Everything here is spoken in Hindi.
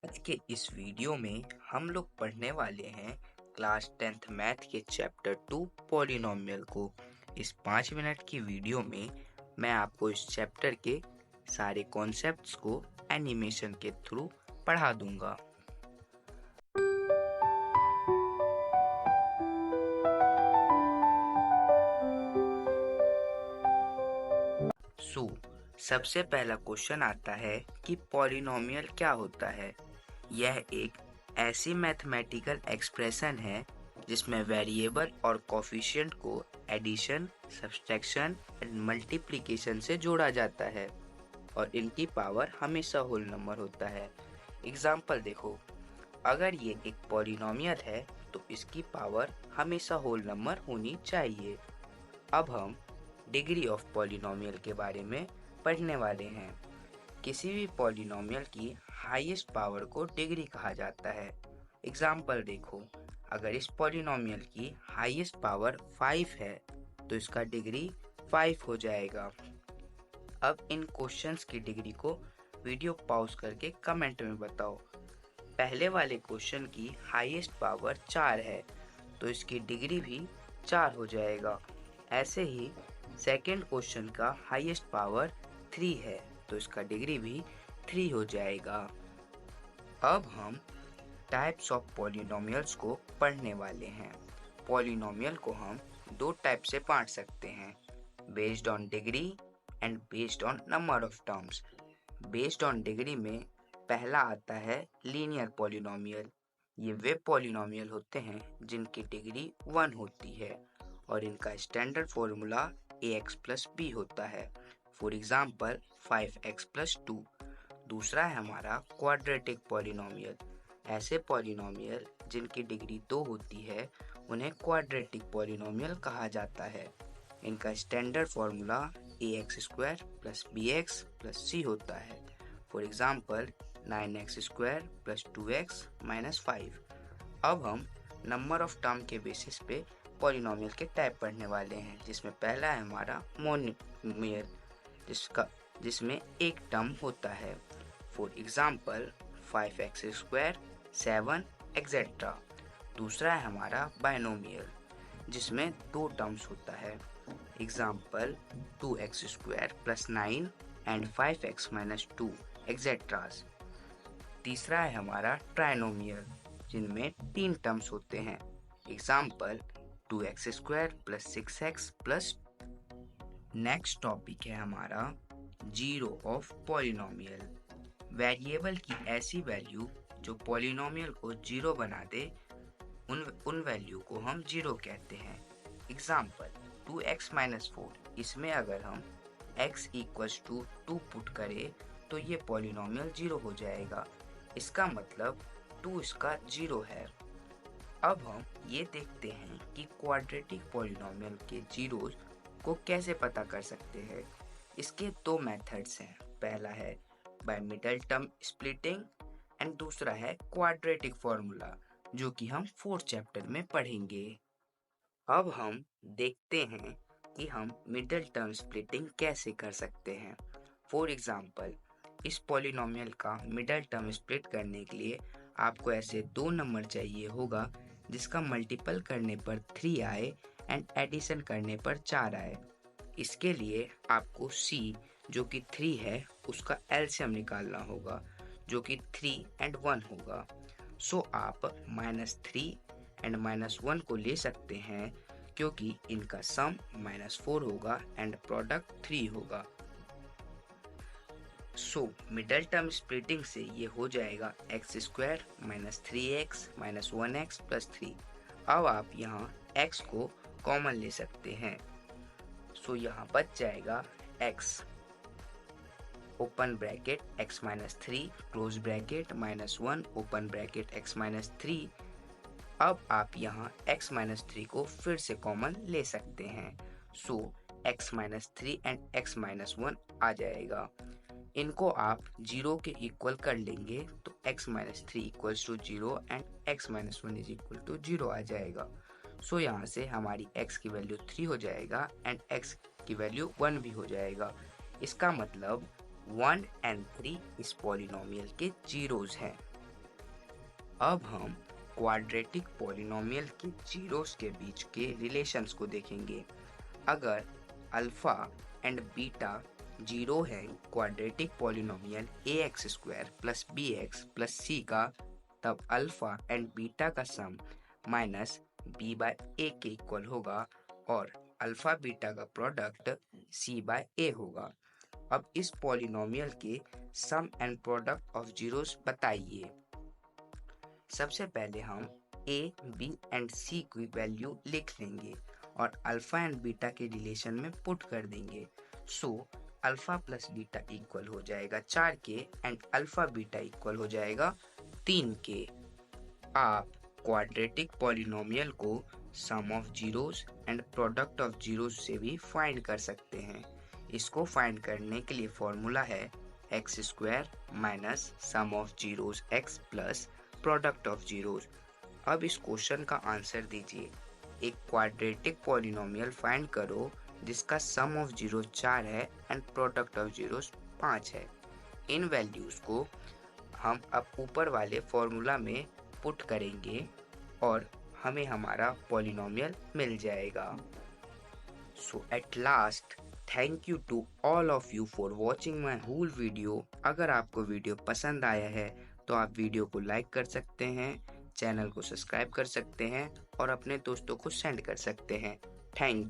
आज के इस वीडियो में हम लोग पढ़ने वाले हैं क्लास 10th मैथ के चैप्टर 2 पॉलिनोमियल को। इस 5 मिनट की वीडियो में मैं आपको इस चैप्टर के सारे कॉन्सेप्ट्स को एनिमेशन के थ्रू पढ़ा दूंगा। सबसे पहला क्वेश्चन आता है कि पॉलिनोमियल क्या होता है। यह एक ऐसी मैथमेटिकल एक्सप्रेशन है जिसमें वेरिएबल और कोफिशिएंट को एडिशन, सब्सट्रैक्शन एंड मल्टीप्लिकेशन से जोड़ा जाता है और इनकी पावर हमेशा होल नंबर होता है। एग्जाम्पल देखो, अगर ये एक पॉलिनोमियल है तो इसकी पावर हमेशा होल नंबर होनी चाहिए। अब हम डिग्री ऑफ पॉलिनोमियल के बारे में पढ़ने वाले हैं। किसी भी पॉलिनोमियल की हाईएस्ट पावर को डिग्री कहा जाता है। एग्जाम्पल देखो, अगर इस पॉलिनोमियल की हाईएस्ट पावर 5 है तो इसका डिग्री 5 हो जाएगा। अब इन क्वेश्चंस की डिग्री को वीडियो पॉज करके कमेंट में बताओ। पहले वाले क्वेश्चन की हाईएस्ट पावर 4 है तो इसकी डिग्री भी 4 हो जाएगा। ऐसे ही सेकेंड क्वेश्चन का हाईएस्ट पावर 3 है तो इसका डिग्री भी 3 हो जाएगा। अब हम टाइप्स ऑफ पॉलिनोमियल्स को पढ़ने वाले हैं। पॉलिनोमियल को हम दो टाइप से बांट सकते हैं, based on degree and based on number of terms. Based on degree में पहला आता है लीनियर पॉलिनोमियल। ये वे पॉलिनोमियल होते हैं जिनकी डिग्री 1 होती है और इनका standard formula ax plus b होता है। For example 5x plus 2। दूसरा है हमारा क्वाड्रेटिक पॉलिनोमियल। ऐसे पॉलिनोमियल जिनकी डिग्री 2 होती है उन्हें क्वाड्रेटिक पॉलिनोमियल कहा जाता है। इनका standard formula ax square plus bx plus c होता है। For example 9x square plus 2x minus 5। अब हम नंबर ऑफ टर्म के बेसिस पे पॉलिनोमियल के टाइप पढ़ने वाले हैं, जिसमें पहला है हमारा मोनोमियल जिसमें एक टर्म होता है। For example 5x square 7 etcetera. दूसरा है हमारा बाइनोमियल जिसमें दो टर्म्स होता है। Example 2x square plus 9 and 5x minus 2 etceteras. तीसरा है हमारा ट्राइनोमियल जिनमें 3 टर्म्स होते हैं। Example 2x square plus 6x plus. Next topic है हमारा जीरो ऑफ पॉलिनोमियल। वेरिएबल की ऐसी वैल्यू जो पॉलिनोमियल को जीरो बना दे, उन वैल्यू को हम जीरो कहते हैं। Example 2x minus 4। इसमें अगर हम x इक्वल्स टू 2 पुट करें तो ये पॉलिनोमियल जीरो हो जाएगा। इसका मतलब 2 इसका जीरो है। अब हम ये देखते हैं कि क्वाड्रेटिक पॉलिनोमियल के जीरोज को कैसे पता कर सकते हैं। इसके दो मेथड्स हैं। पहला है by middle term splitting and दूसरा है क्वाड्रेटिक फॉर्मूला, जो कि हम 4th चैप्टर में पढ़ेंगे। अब हम देखते हैं कि हम मिडल टर्म स्प्लिटिंग कैसे कर सकते हैं। फॉर एग्जाम्पल, इस पॉलिनोमियल का मिडल टर्म स्प्लिट करने के लिए आपको ऐसे दो नंबर चाहिए होगा जिसका मल्टीपल करने पर 3 आए एंड एडिशन करने पर 4 आए। इसके लिए आपको c जो कि 3 है उसका एलसीएम निकालना होगा, जो कि 3 एंड 1 होगा। सो आप -3 एंड -1 को ले सकते हैं क्योंकि इनका सम -4 होगा एंड प्रोडक्ट 3 होगा। सो मिडल टर्म स्प्लिटिंग से ये हो जाएगा x square minus 3x minus 1x plus 3। अब आप यहाँ x को कॉमन ले सकते हैं। सो यहाँ बच जाएगा x open bracket x minus 3 close bracket minus 1 open bracket x minus 3। अब आप यहाँ x माइनस 3 को फिर से कॉमन ले सकते हैं। सो x minus 3 and x minus 1 आ जाएगा। इनको आप 0 के इक्वल कर लेंगे तो x minus 3 equals to 0 and x minus 1 is equal to 0 आ जाएगा। सो यहाँ से हमारी x की वैल्यू 3 हो जाएगा एंड x की वैल्यू 1 भी हो जाएगा। इसका मतलब 1 एंड 3 इस पॉलिनोमियल के जीरोज हैं। अब हम क्वाड्रेटिक पॉलिनोमियल के जीरोस के बीच के रिलेशंस को देखेंगे। अगर अल्फा एंड बीटा जीरो है quadratic polynomial ax² plus bx plus c का, तब अल्फा एंड बीटा का सम माइनस b/a के इक्वल होगा और अल्फा बीटा का प्रोडक्ट c/a होगा। अब इस पॉलिनोमियल के सम एंड प्रोडक्ट ऑफ जीरोस बताइए। सबसे पहले हम a, b एंड c की वैल्यू लिख लेंगे और अल्फा एंड बीटा के रिलेशन में पुट कर देंगे। So alpha plus beta equal हो जाएगा 4 के एंड अल्फा बीटा इक्वल हो जाएगा 3 के। आप क्वाड्रेटिक पॉलिनोमियल को sum of zeros and product of zeros से भी फाइंड कर सकते हैं। इसको फाइंड करने के लिए फॉर्मूला है x² minus sum of zeros x plus product of zeros. अब इस क्वेश्चन का आंसर दीजिए। एक क्वाड्रेटिक पॉलिनोमियल फाइंड करो जिसका सम ऑफ जीरो 4 है एंड प्रोडक्ट ऑफ जीरोस 5 है। इन वैल्यूज को हम अब ऊपर वाले फॉर्मूला में पुट करेंगे और हमें हमारा पॉलिनोमियल मिल जाएगा। So at last, thank you to all of you for watching my whole video. अगर आपको वीडियो पसंद आया है तो आप वीडियो को लाइक कर सकते हैं, चैनल को सब्सक्राइब कर सकते हैं और अपने दोस्तों को सेंड कर सकते हैं। Thank you.